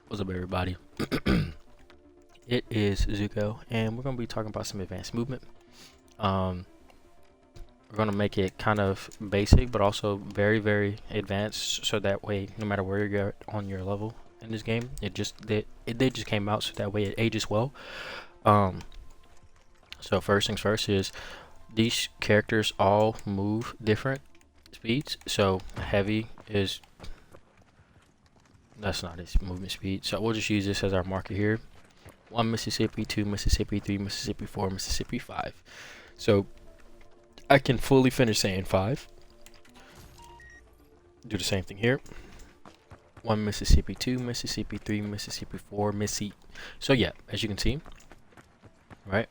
What's up, everybody? It is Zooko, and we're going to be talking about some advanced movement. Um, we're going to make it kind of basic, but also very, very advanced, so that way, no matter where you're at on your level in this game, it just came out, so that way it ages well. Um, so first things first is these characters all move different speeds. So heavy is that's not its movement speed. So we'll just use this as our marker here. 1 Mississippi, 2 Mississippi, 3 Mississippi, 4 Mississippi, 5. So I can fully finish saying 5. Do the same thing here. 1 Mississippi, 2 Mississippi, 3 Mississippi, 4 Missy. So yeah, as you can see, right?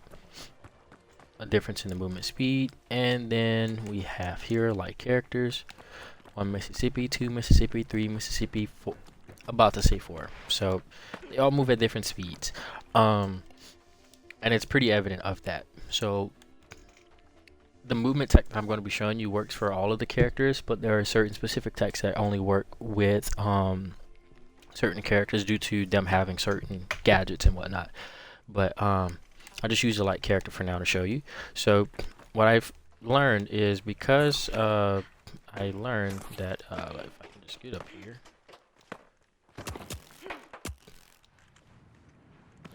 A difference in the movement speed. And then we have here like characters. 1 Mississippi, 2 Mississippi, 3 Mississippi, 4. About to say 4. So they all move at different speeds. And it's pretty evident of that. So the movement tech that I'm going to be showing you works for all of the characters, but there are certain specific techs that only work with certain characters due to them having certain gadgets and whatnot. But I just use a light character for now to show you. So what I've learned is because I learned that if I can just get up here.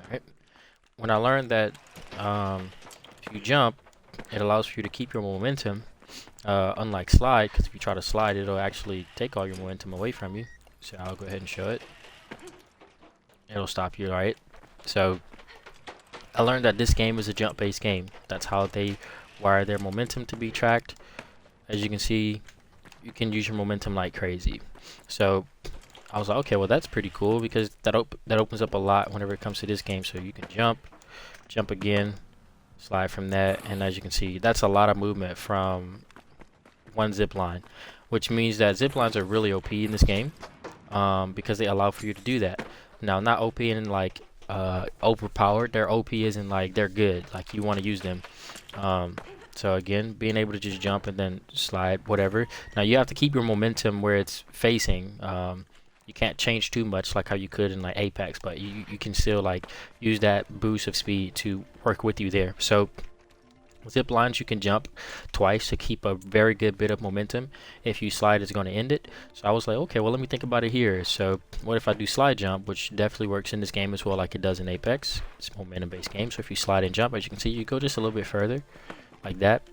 Alright. When I learned that if you jump, it allows for you to keep your momentum, unlike slide, because if you try to slide, it'll actually take all your momentum away from you. So I'll go ahead and show it. It'll stop you, right? So I learned that this game is a jump-based game. That's how they wire their momentum to be tracked. As you can see, you can use your momentum like crazy. So I was like, okay, well that's pretty cool, because that opens up a lot whenever it comes to this game. So you can jump again, slide from that, and as you can see, that's a lot of movement from one zip line, which means that zip lines are really OP in this game, because they allow for you to do that. Now, not OP in like overpowered. They're OP as in like they're good, like you want to use them. So again, being able to just jump and then slide, whatever. Now you have to keep your momentum where it's facing. You can't change too much like how you could in like Apex, but you can still like use that boost of speed to work with you there. So zip lines, you can jump twice to keep a very good bit of momentum. If you slide, it's going to end it. So I was like, okay, well let me think about it here. So what if I do slide jump, which definitely works in this game as well, like it does in Apex. It's a momentum based game. So if you slide and jump, as you can see, you go just a little bit further. Like that.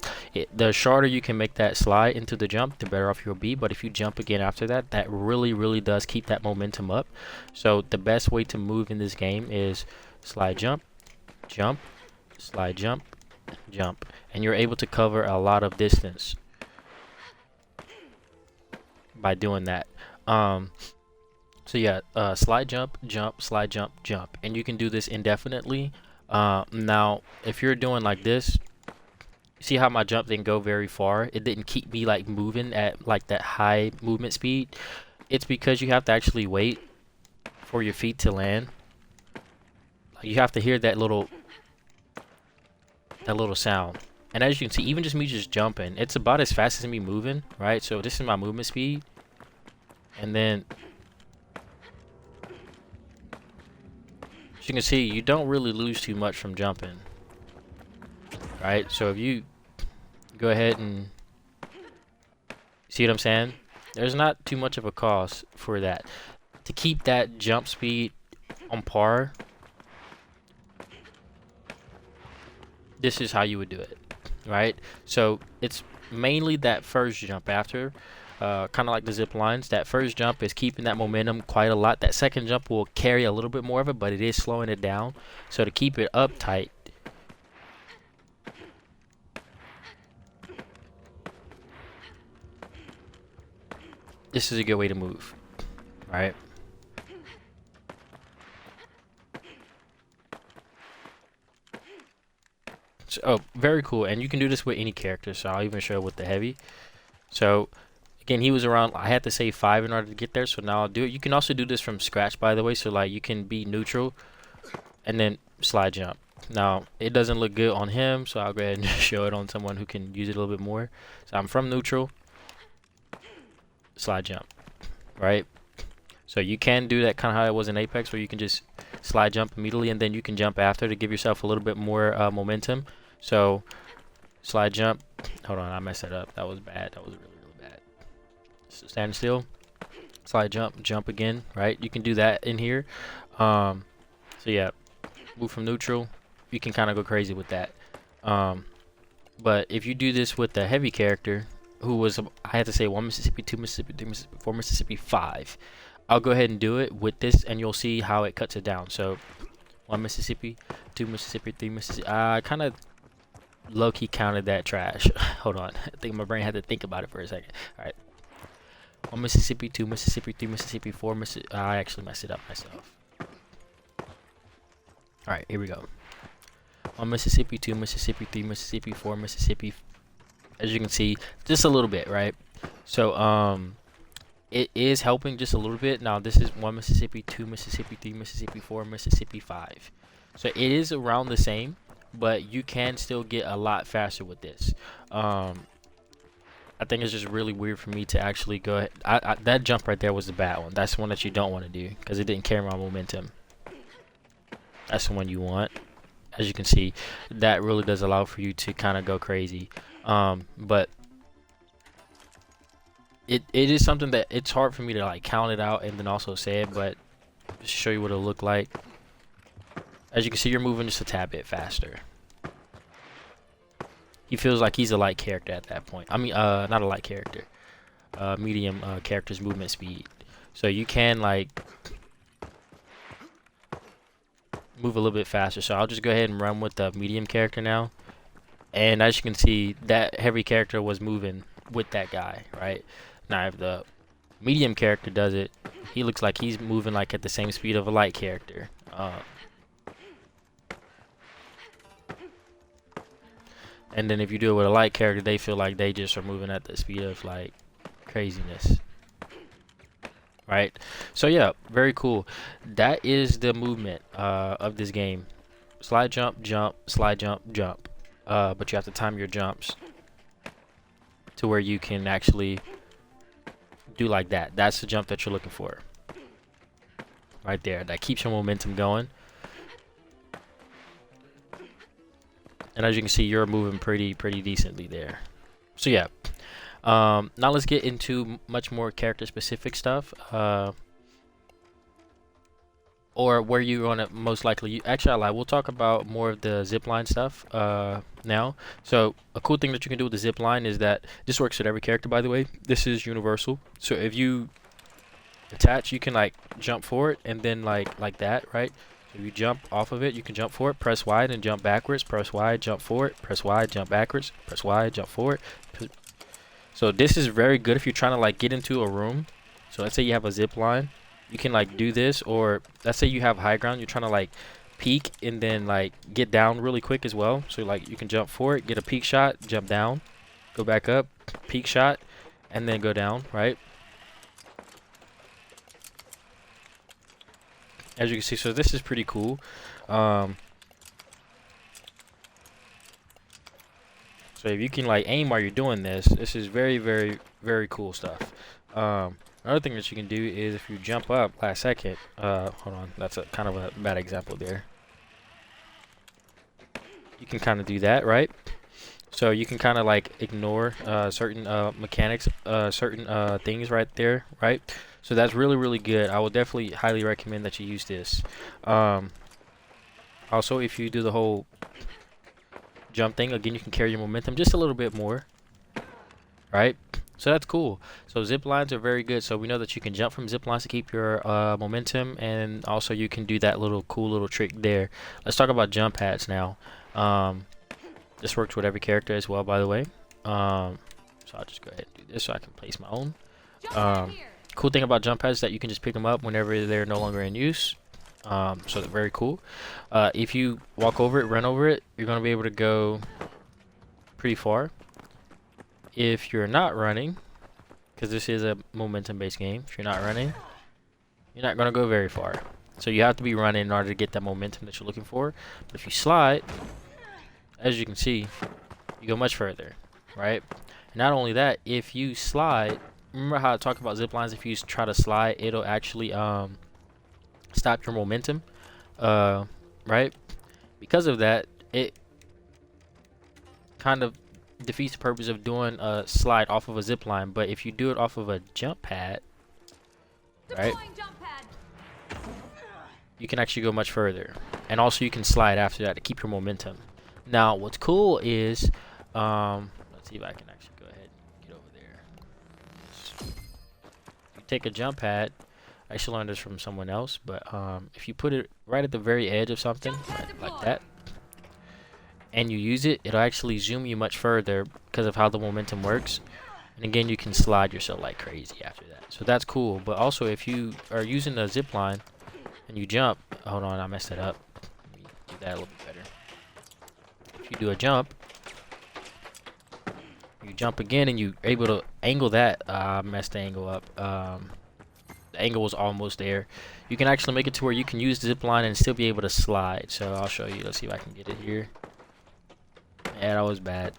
The shorter you can make that slide into the jump, the better off you'll be. But if you jump again after that, that really does keep that momentum up. So the best way to move in this game is slide jump, jump, slide jump, jump, and you're able to cover a lot of distance by doing that. So yeah, slide jump, jump, slide jump, jump, and you can do this indefinitely. Now if you're doing like this, see how my jump didn't go very far? It didn't keep me like moving at like that high movement speed. It's because you have to actually wait for your feet to land. Like, you have to hear that little sound. And as you can see, even just me just jumping, it's about as fast as me moving, right? So this is my movement speed. And then as you can see, you don't really lose too much from jumping. Right, so if you go ahead and see what I'm saying, there's not too much of a cost for that. To keep that jump speed on par, this is how you would do it, right? So it's mainly that first jump after, kind of like the zip lines. That first jump is keeping that momentum quite a lot. That second jump will carry a little bit more of it, but it is slowing it down. So to keep it up tight, this is a good way to move, right? So, oh, very cool. And you can do this with any character, so I'll even show with the heavy. So again, he was around, I had to say 5 in order to get there, so now I'll do it. You can also do this from scratch, by the way, so like you can be neutral and then slide jump. Now it doesn't look good on him, so I'll go ahead and show it on someone who can use it a little bit more. So I'm from neutral, slide jump, right? So you can do that kind of how it was in Apex, where you can just slide jump immediately and then you can jump after to give yourself a little bit more momentum. So slide jump. Hold on, I messed that up. That was bad. That was really bad. So stand still. Slide jump, jump again, right? You can do that in here. So yeah, move from neutral. You can kind of go crazy with that. But if you do this with the heavy character, who was, I had to say 1 Mississippi, 2 Mississippi, 3 Mississippi, 4 Mississippi, 5. I'll go ahead and do it with this, and you'll see how it cuts it down. So 1 Mississippi, 2 Mississippi, 3 Mississippi. I kind of low-key counted that trash. Hold on. I think my brain had to think about it for a second. All right. 1 Mississippi, 2 Mississippi, 3 Mississippi, 4 Mississippi. I actually messed it up myself. All right, here we go. 1 Mississippi, 2 Mississippi, 3 Mississippi, 4 Mississippi. As you can see, just a little bit, right? So it is helping just a little bit. Now this is 1 Mississippi, 2 Mississippi, 3 Mississippi, 4 Mississippi, 5. So it is around the same, but you can still get a lot faster with this. I think it's just really weird for me to actually go ahead. That jump right there was the bad one. That's the one that you don't want to do because it didn't carry my momentum. That's the one you want. As you can see, that really does allow for you to kind of go crazy. But it is something that it's hard for me to like count it out and then also say it, but just show you what it'll look like. As you can see, you're moving just a tad bit faster. He feels like he's a light character at that point. I mean, not a light character. Medium character's movement speed. So you can like move a little bit faster. So I'll just go ahead and run with the medium character now. And as you can see, that heavy character was moving with that guy, right? Now if the medium character does it, he looks like he's moving like at the same speed of a light character. And then if you do it with a light character, they feel like they just are moving at the speed of like craziness. Right? So yeah, very cool. That is the movement of this game. Slide jump, jump, slide jump, jump. But you have to time your jumps to where you can actually do like that. That's the jump that you're looking for. Right there. That keeps your momentum going. And as you can see, you're moving pretty decently there. So yeah. Now let's get into much more character specific stuff. Or where you're gonna most likely actually we'll talk about more of the zipline stuff now. So a cool thing that you can do with the zipline is that this works with every character, by the way. This is universal. So if you attach, you can like jump forward and then like that, right? So you jump off of it, you can jump forward, press Y and jump backwards, press Y, jump forward, press Y, jump backwards, press Y, jump forward. So this is very good if you're trying to like get into a room. So let's say you have a zip line, you can like do this, or let's say you have high ground, you're trying to like peek and then like get down really quick as well. So like you can jump forward, get a peek shot, jump down, go back up, peek shot, and then go down, right? As you can see, so this is pretty cool. So if you can like aim while you're doing this, this is very cool stuff. Another thing that you can do is if you jump up last second, hold on, that's a kind of a bad example there. You can kind of do that, right? So you can kind of like ignore certain mechanics, certain things right there, right? So that's really good. I would definitely highly recommend that you use this. Also, if you do the whole jump thing, again, you can carry your momentum just a little bit more, right? So that's cool. So zip lines are very good. So we know that you can jump from zip lines to keep your momentum, and also you can do that cool little trick there. Let's talk about jump pads now. This works with every character as well, by the way. So I'll just go ahead and do this so I can place my own. Cool thing about jump pads is that you can just pick them up whenever they're no longer in use. So they're very cool. If you walk over it, run over it, you're going to be able to go pretty far. If you're not running, because this is a momentum-based game, if you're not running, you're not going to go very far. So you have to be running in order to get that momentum that you're looking for. But if you slide, as you can see, you go much further, right? And not only that, if you slide, remember how I talked about zip lines? If you try to slide, it'll actually stop your momentum. Right? Because of that, it kind of defeats the purpose of doing a slide off of a zip line. But if you do it off of a jump pad, right, you can actually go much further. And also you can slide after that to keep your momentum. Now what's cool is let's see if I can actually go ahead and get over there. You take a jump pad. I actually learned this from someone else, but if you put it right at the very edge of something, right, like that, and you use it, it'll actually zoom you much further because of how the momentum works. And again, you can slide yourself like crazy after that. So that's cool. But also, if you are using a zip line and you jump, hold on, I messed it up. Let me do that a little bit better. If you do a jump, you jump again and you're able to angle that. I messed the angle up. The angle was almost there. You can actually make it to where you can use the zip line and still be able to slide. So I'll show you. Let's see if I can get it here. Yeah, that was bad.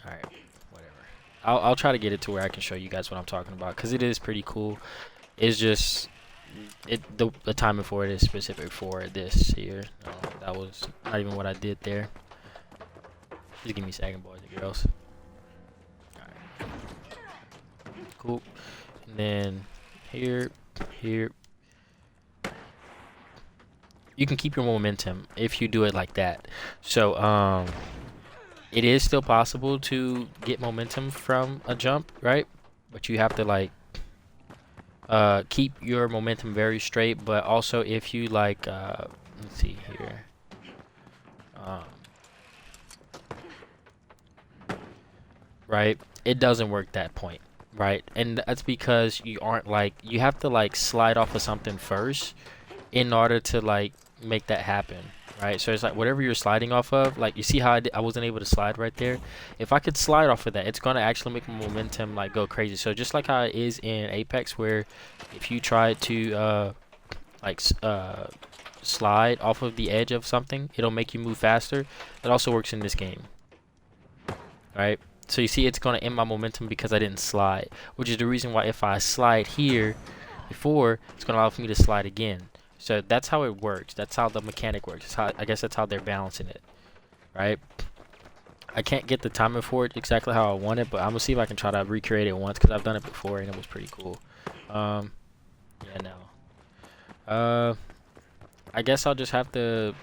Alright, whatever. I'll try to get it to where I can show you guys what I'm talking about, because it is pretty cool. It's just the timing for it is specific for this here. That was not even what I did there. Just give me a second, boys and girls. Alright. Cool. And then here. You can keep your momentum if you do it like that. So it is still possible to get momentum from a jump, right? But you have to like keep your momentum very straight. But also if you like let's see here, right, it doesn't work that point, right? And that's because you aren't like, you have to like slide off of something first in order to like make that happen, right? So it's like whatever you're sliding off of, like you see how I wasn't able to slide right there. If I could slide off of that, it's gonna actually make my momentum like go crazy. So just like how it is in Apex, where if you try to slide off of the edge of something, it'll make you move faster. That also works in this game, right? So you see it's gonna end my momentum because I didn't slide, which is the reason why if I slide here before, it's gonna allow for me to slide again. So that's how it works. That's how the mechanic works. It's how, I guess that's how they're balancing it, right? I can't get the timing for it exactly how I want it, but I'm gonna see if I can try to recreate it once, because I've done it before and it was pretty cool. Yeah, no. I guess I'll just have to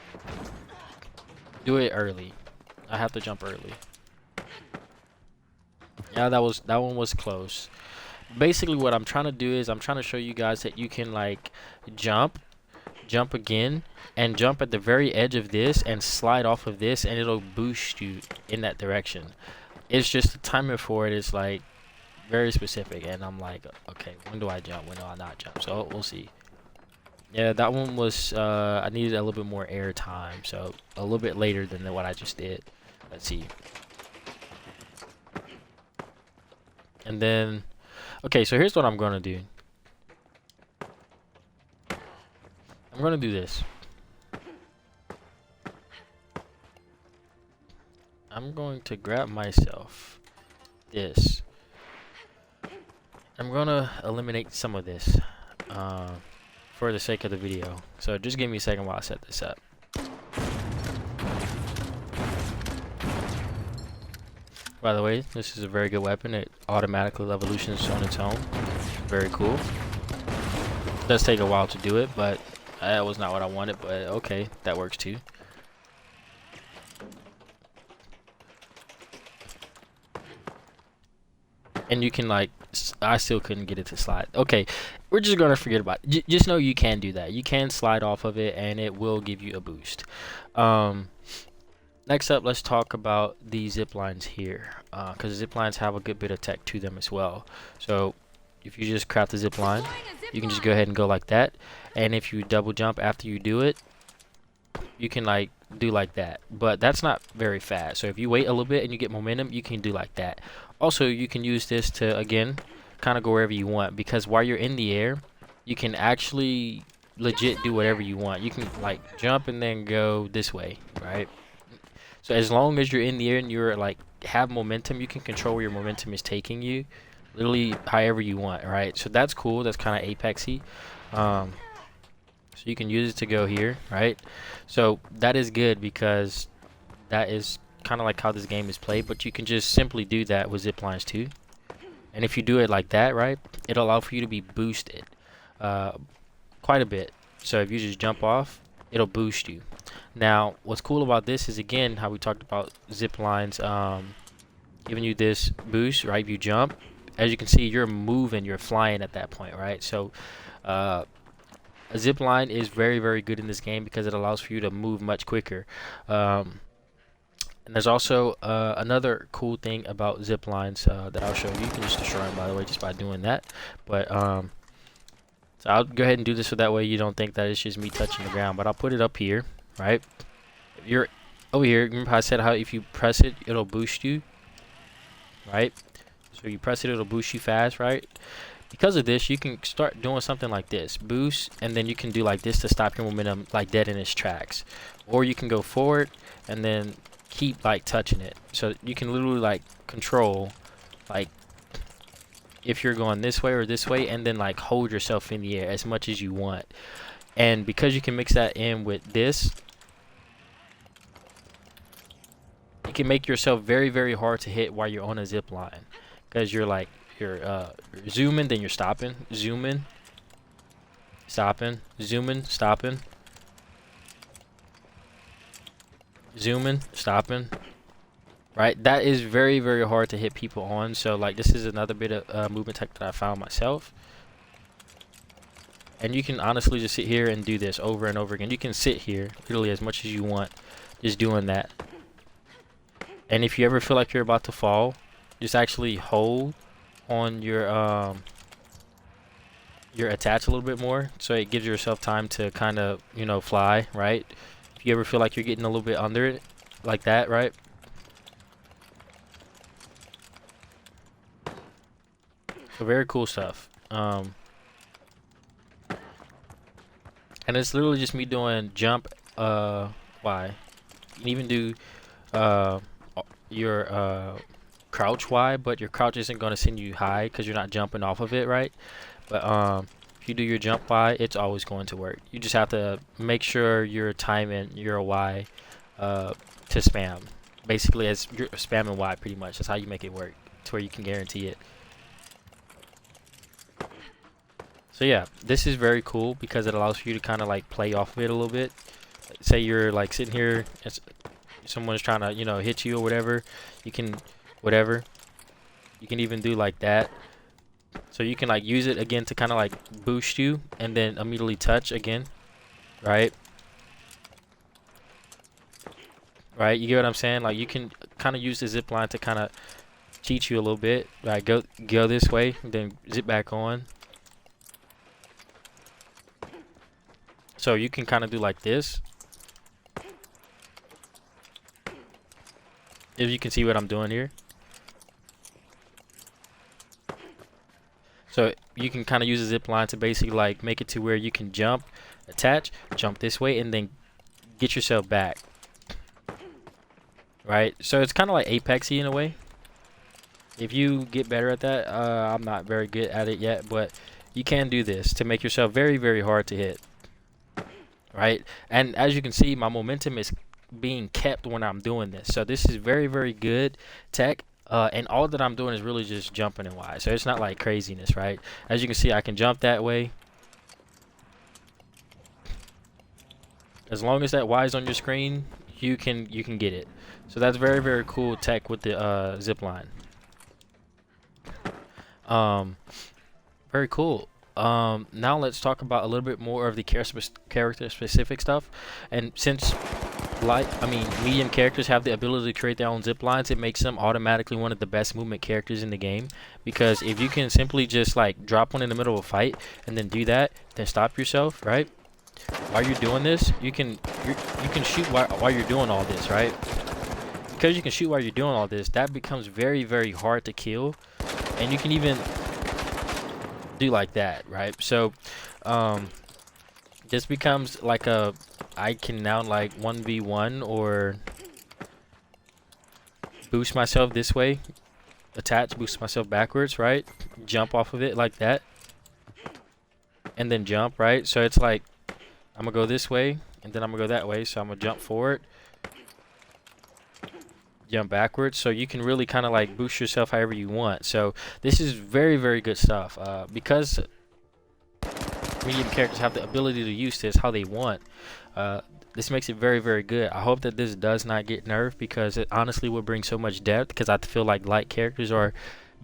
do it early. I have to jump early. Yeah, that one was close. Basically, what I'm trying to do is I'm trying to show you guys that you can like jump again, and jump at the very edge of this and slide off of this, and it'll boost you in that direction. It's just the timing for it is like very specific, and I'm like, okay, when do I jump, when do I not jump? So we'll see. Yeah, that one was I needed a little bit more air time, so a little bit later than what I just did. Let's see. And then okay, so here's what I'm gonna do. I'm gonna do this. I'm going to grab myself this. I'm gonna eliminate some of this for the sake of the video. So just give me a second while I set this up. By the way, this is a very good weapon. It automatically evolutions on its own. Very cool. It does take a while to do it, but that was not what I wanted, but okay, that works too. And you can like, I still couldn't get it to slide. Okay, we're just gonna forget about it. Just know you can do that. You can slide off of it and it will give you a boost. Next up, let's talk about the ziplines here, because ziplines have a good bit of tech to them as well. So if you just craft a zipline, you can just go ahead and go like that, and if you double jump after you do it, you can like do like that, but that's not very fast. So if you wait a little bit and you get momentum, you can do like that. Also, you can use this to again kind of go wherever you want, because while you're in the air, you can actually legit do whatever you want. You can like jump and then go this way, right? So as long as you're in the air and you're like have momentum, you can control where your momentum is taking you. literally however you want, right? So that's cool. That's kind of apexy. So you can use it to go here, right? So that is good because that is kind of like how this game is played, but you can just simply do that with Ziplines too. And if you do it like that, right, it'll allow for you to be boosted quite a bit. So if you just jump off, it'll boost you. Now, what's cool about this is, again, how we talked about Ziplines giving you this boost, right? If you jump, as you can see, you're moving, you're flying at that point, right? So a zipline is very, very good in this game because it allows for you to move much quicker. And there's also another cool thing about ziplines that I'll show you. You can just destroy them, by the way, just by doing that. But so I'll go ahead and do this so that way you don't think that it's just me touching the ground. But I'll put it up here, right? If you're over here, remember how I said how if you press it, it'll boost you, right? So you press it, it'll boost you fast, right? Because of this, you can start doing something like this, boost, and then you can do like this to stop your momentum like dead in its tracks. Or you can go forward and then keep like touching it. So you can literally like control like if you're going this way or this way, and then like hold yourself in the air as much as you want. And because you can mix that in with this, you can make yourself very, very hard to hit while you're on a zip line, because you're zooming, then you're stopping, zooming, stopping, zooming, stopping, zooming, stopping, right? That is very, very hard to hit people on. So like this is another bit of movement tech that I found myself. And you can honestly just sit here and do this over and over again. You can sit here literally as much as you want just doing that. And if you ever feel like you're about to fall, just actually hold on your attach a little bit more, so it gives yourself time to kind of, you know, fly, right? If you ever feel like you're getting a little bit under it like that, right? So very cool stuff. And it's literally just me doing jump Y. You can even do your crouch Y, but your crouch isn't going to send you high because you're not jumping off of it, right? But if you do your jump Y, it's always going to work. You just have to make sure you're timing your Y to spam. Basically, as you're spamming Y pretty much. That's how you make it work to where you can guarantee it. So yeah, this is very cool because it allows for you to kind of like play off of it a little bit. Say you're like sitting here and someone's trying to, you know, hit you or whatever. You can, whatever. You can even do like that. So you can like use it again to kind of like boost you and then immediately touch again, right? Right, you get what I'm saying? Like you can kind of use the zip line to kind of cheat you a little bit. Right, go this way, then zip back on. So you can kind of do like this. If you can see what I'm doing here. So you can kind of use a zip line to basically like make it to where you can jump, attach, jump this way, and then get yourself back. Right? So it's kind of like apexy in a way. If you get better at that, I'm not very good at it yet, but you can do this to make yourself very, very hard to hit. Right? And as you can see, my momentum is being kept when I'm doing this. So this is very, very good tech. And all that I'm doing is really just jumping and Y. So it's not like craziness, right? As you can see, I can jump that way. As long as that Y is on your screen, you can get it. So that's very, very cool tech with the zip line. Very cool. Now let's talk about a little bit more of the character specific stuff. And since medium characters have the ability to create their own zip lines, it makes them automatically one of the best movement characters in the game. Because if you can simply just like drop one in the middle of a fight and then do that, then stop yourself, right? While you're doing this, you can shoot while you're doing all this, right? Because you can shoot while you're doing all this, that becomes very, very hard to kill. And you can even do like that, right? So this becomes like I can now like 1v1 or boost myself this way, attach, boost myself backwards, right? jump off of it like that, and then jump, right? So it's like I'm gonna go this way, and then I'm gonna go that way. So I'm gonna jump forward, jump backwards. So you can really kind of like boost yourself however you want. So this is very, very good stuff. Because medium characters have the ability to use this how they want. This makes it very, very good. I hope that this does not get nerfed, because it honestly would bring so much depth, because I feel like light characters are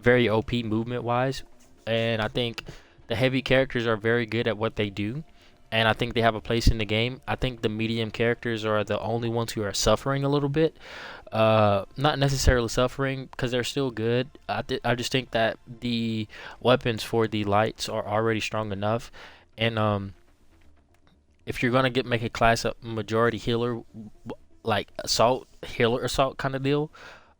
very OP movement wise, and I think the heavy characters are very good at what they do, and I think they have a place in the game. I think the medium characters are the only ones who are suffering a little bit. Not necessarily suffering, because they're still good. I just think that the weapons for the lights are already strong enough, and if you're gonna make a class a majority healer, like healer assault kind of deal,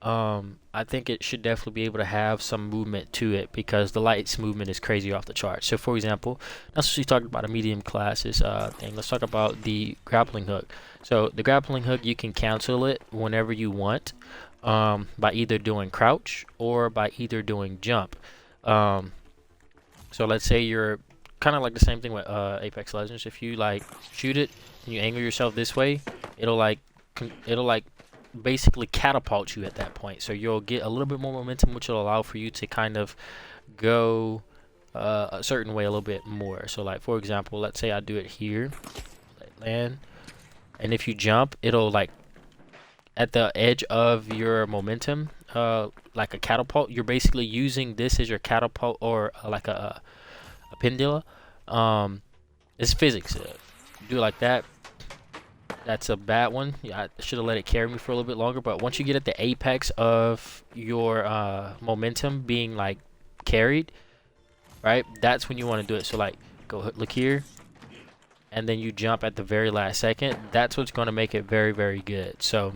I think it should definitely be able to have some movement to it, because the lights movement is crazy off the chart. So for example, that's what we talked about a medium classes thing. Let's talk about the grappling hook. So the grappling hook, you can cancel it whenever you want, by either doing crouch or by either doing jump. So let's say you're kind of like the same thing with Apex Legends. If you like shoot it and you angle yourself this way, it'll like basically catapult you at that point. So you'll get a little bit more momentum, which will allow for you to kind of go a certain way a little bit more. So like for example, let's say I do it here, land, and if you jump, it'll like at the edge of your momentum, like a catapult. You're basically using this as your catapult, or like a pendula. It's physics. Do it like that. That's a bad one. Yeah, I should have let it carry me for a little bit longer. But once you get at the apex of your momentum being like carried, right? That's when you want to do it. So like, go look here, and then you jump at the very last second. That's what's going to make it very, very good. So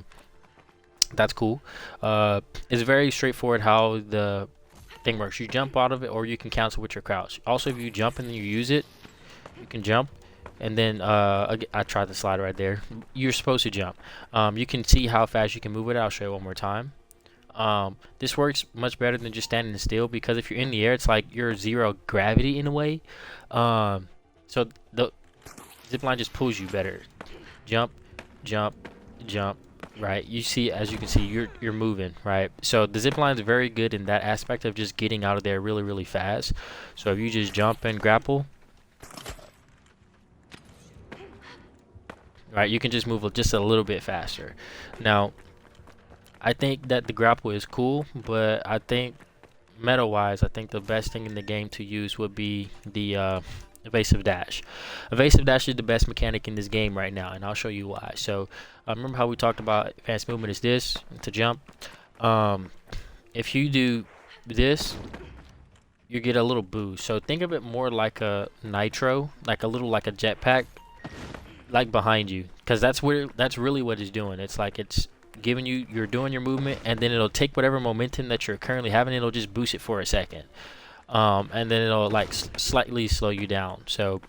that's cool. It's very straightforward how the thing works. You jump out of it, or you can cancel with your crouch. Also, if you jump and then you use it, you can jump, and then I tried the slide right there. You're supposed to jump. You can see how fast you can move it. I'll show you one more time. This works much better than just standing still, because if you're in the air, it's like you're zero gravity in a way. So the zipline just pulls you better. Jump, jump, jump. Right, you see, as you can see, you're moving, right? So the zip line is very good in that aspect of just getting out of there really, really fast. So if you just jump and grapple, right, you can just move just a little bit faster. Now, I think that the grapple is cool, but I think meta wise, I think the best thing in the game to use would be the Evasive Dash. Evasive Dash is the best mechanic in this game right now, and I'll show you why. So remember how we talked about advanced movement is this, to jump. If you do this, you get a little boost. So think of it more like a nitro, like a jetpack, like behind you, because that's really what it's doing. It's like it's giving you, you're doing your movement, and then it'll take whatever momentum that you're currently having, it'll just boost it for a second. And then it'll like slightly slow you down. So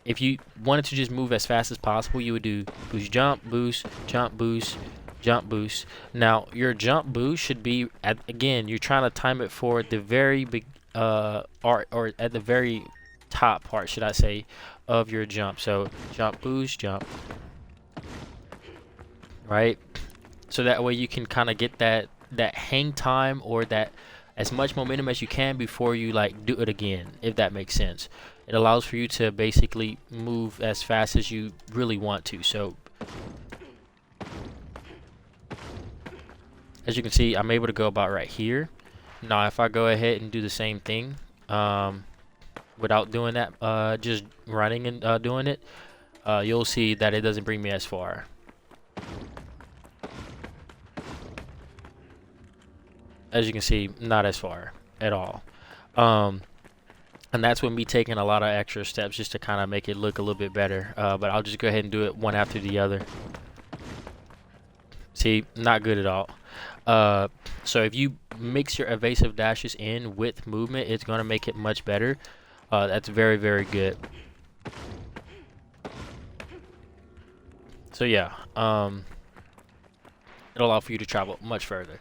if you wanted to just move as fast as possible, you would do boost, jump, boost, jump, boost, jump, boost. Now your jump boost should be again, you're trying to time it for the very big or at the very top part, should I say, of your jump. So jump, boost, jump, right? So that way you can kind of get that hang time, or that as much momentum as you can before you like do it again, if that makes sense. It allows for you to basically move as fast as you really want to. So as you can see, I'm able to go about right here. Now if I go ahead and do the same thing without doing that, just running and doing it, you'll see that it doesn't bring me as far. As you can see, not as far at all. And that's with me taking a lot of extra steps just to kind of make it look a little bit better. But I'll just go ahead and do it one after the other. See, not good at all. So if you mix your evasive dashes in with movement, it's going to make it much better. That's very, very good. So yeah, it it'll allow for you to travel much further.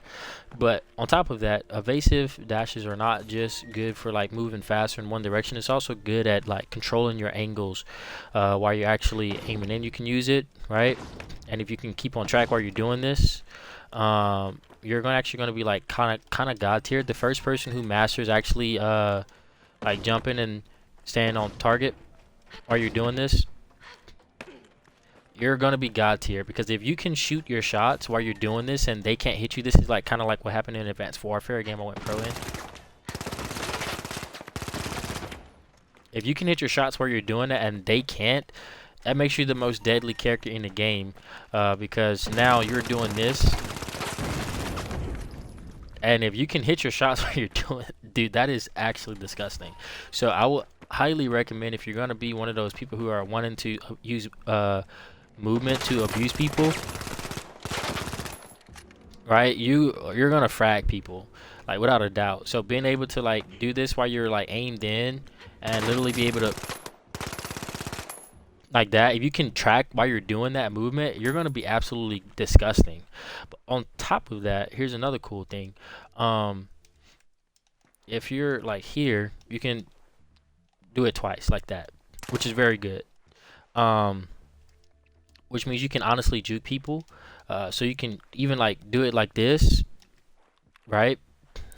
But on top of that, evasive dashes are not just good for like moving faster in one direction. It's also good at like controlling your angles while you're actually aiming in. You can use it, right? And if you can keep on track while you're doing this, you're actually gonna be like kind of god tier. The first person who masters actually like jumping and staying on target while you're doing this, you're gonna be god tier, because if you can shoot your shots while you're doing this and they can't hit you, this is like kind of like what happened in Advanced Warfare, a game I went pro in. If you can hit your shots while you're doing it and they can't, that makes you the most deadly character in the game, because now you're doing this, and if you can hit your shots while you're doing it, dude, that is actually disgusting. So I will highly recommend, if you're gonna be one of those people who are wanting to use movement to abuse people, right? You're gonna frag people, like, without a doubt. So being able to like do this while you're like aimed in and literally be able to like that, if you can track while you're doing that movement, you're gonna be absolutely disgusting. But on top of that, here's another cool thing. If you're like here, you can do it twice like that, which is very good. Which means you can honestly juke people. So you can even like do it like this, right?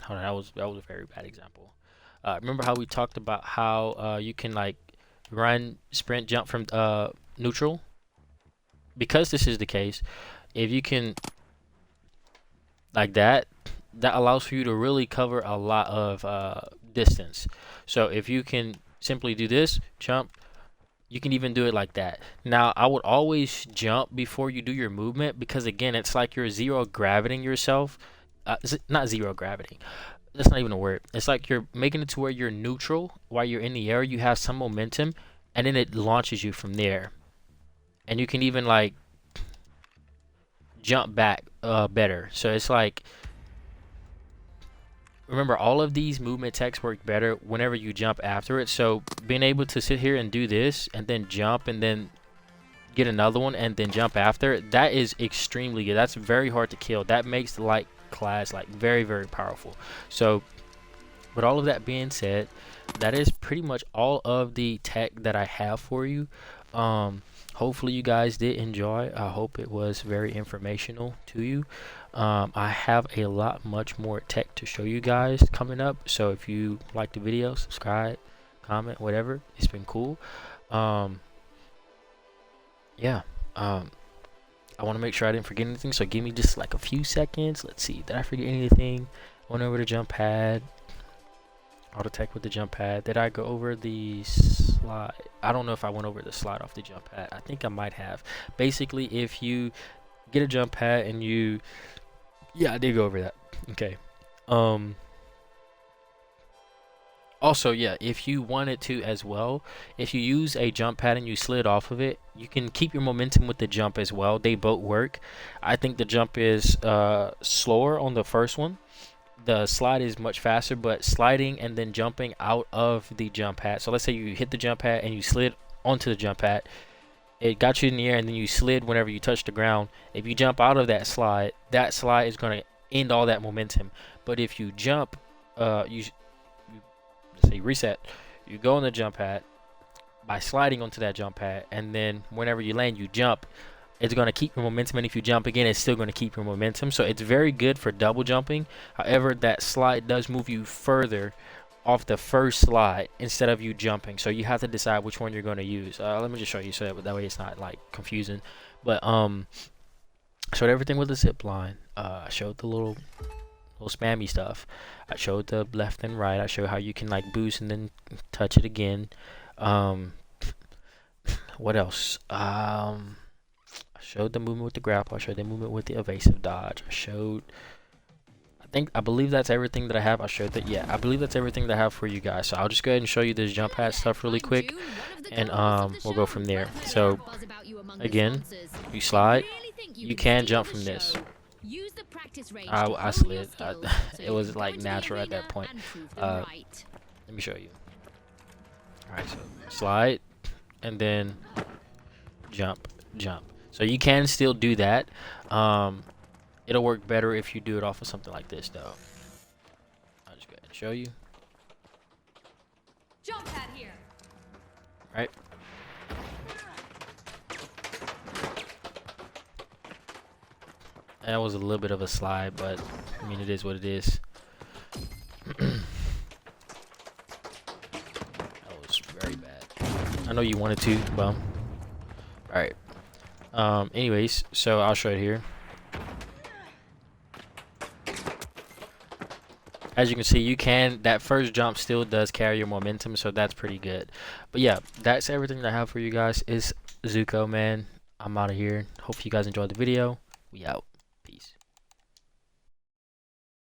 Hold on, that was a very bad example. Remember how we talked about how you can like run, sprint, jump from neutral? Because this is the case, if you can like that, that allows for you to really cover a lot of distance. So if you can simply do this, jump, you can even do it like that. Now, I would always jump before you do your movement, because again, it's like you're zero gravitating yourself. Not zero gravity. That's not even a word. It's like you're making it to where you're neutral while you're in the air. You have some momentum, and then it launches you from there. And you can even like jump back better. So it's like, remember, all of these movement techs work better whenever you jump after it. So being able to sit here and do this and then jump and then get another one and then jump after, that is extremely good. That's very hard to kill. That makes the light class like very, very powerful. So with all of that being said, that is pretty much all of the tech that I have for you. Hopefully you guys did enjoy. I hope it was very informational to you. I have a lot much more tech to show you guys coming up, so if you like the video, subscribe, comment, whatever. It's been cool. Yeah, I want to make sure I didn't forget anything, so give me just like a few seconds. Let's see, did I forget anything? Went over the jump pad, all the tech with the jump pad. Did I go over the slide? I don't know if I went over the slide off the jump pad. I think I might have. Basically, if you get a jump pad and you, yeah, I did go over that. Okay. Also, yeah, if you wanted to as well, if you use a jump pad and you slid off of it, you can keep your momentum with the jump as well. They both work. I think the jump is slower on the first one. The slide is much faster, but sliding and then jumping out of the jump pad. So let's say you hit the jump pad and you slid onto the jump pad. It got you in the air and then you slid whenever you touch the ground. If you jump out of that slide is going to end all that momentum. But if you jump, you say reset, you go on the jump pad by sliding onto that jump pad, and then whenever you land, you jump. It's going to keep your momentum, and if you jump again, it's still going to keep your momentum. So it's very good for double jumping. However, that slide does move you further off the first slide instead of you jumping, so you have to decide which one you're going to use. Let me just show you so that way it's not like confusing. But showed everything with the zip line. I showed the little spammy stuff. I showed the left and right. I showed how you can like boost and then touch it again. What else? I showed the movement with the grapple. I showed the movement with the evasive dodge. I believe that's everything that I have. I showed that. Yeah, I believe that's everything that I have for you guys. So I'll just go ahead and show you this jump pad stuff really quick, and we'll go from there. So again, you slide. You can jump from this. I slid. It was like natural at that point. Let me show you. Alright, so slide and then jump. So you can still do that. It'll work better if you do it off of something like this, though. I'll just go ahead and show you. Jumpad here. Right. That was a little bit of a slide, but I mean, it is what it is. That was very bad. I know you wanted to, but alright. Anyways, so I'll show it here. As you can see, that first jump still does carry your momentum, so that's pretty good. But yeah, that's everything that I have for you guys. It's Zooko, man. I'm out of here. Hope you guys enjoyed the video. We out.